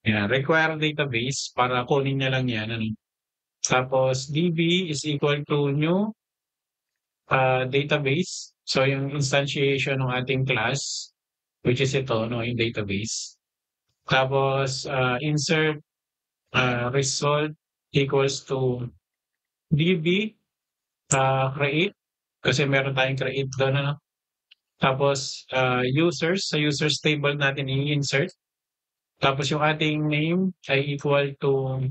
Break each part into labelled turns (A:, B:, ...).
A: Yan, require database para kunin niya lang yan. Ano? Tapos DB is equal to new database. So yung instantiation ng ating class, which is ito, no, yung database. Tapos insert result equals to DB create, kasi meron tayong create doon. Ano? Tapos users, sa users table natin i-insert. Tapos yung ating name ay equal to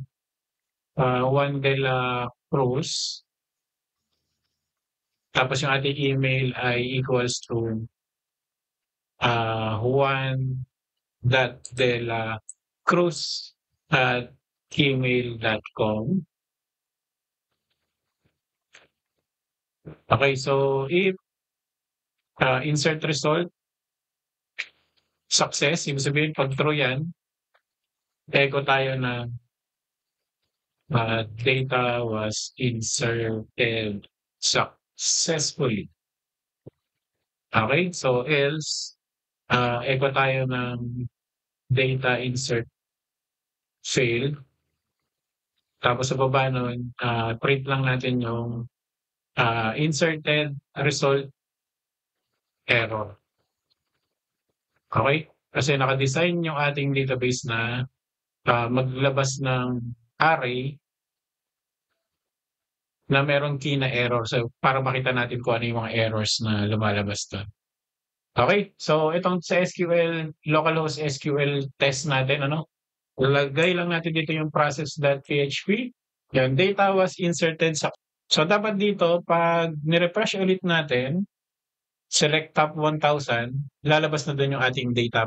A: Juan de la Cruz. Tapos yung ating email ay equals to juan.delacruz@gmail.com. Okay, so if insert result success, ibig sabihin pag true yan, echo tayo na data was inserted successfully. Okay, so else, echo tayo ng data insert failed. Tapos sa baba nun, print lang natin yung inserted result error. Okay? Kasi naka-design yung ating database na maglabas ng array na merong key na error. So, para makita natin kung ano yung mga errors na lumalabas doon. Okay? So, itong sa SQL, localhost SQL test natin, ano? Lagay lang natin dito yung process.php. Yan, data was inserted sa... So, dapat dito, pag nirefresh ulit natin, select top 1000, lalabas na doon yung ating data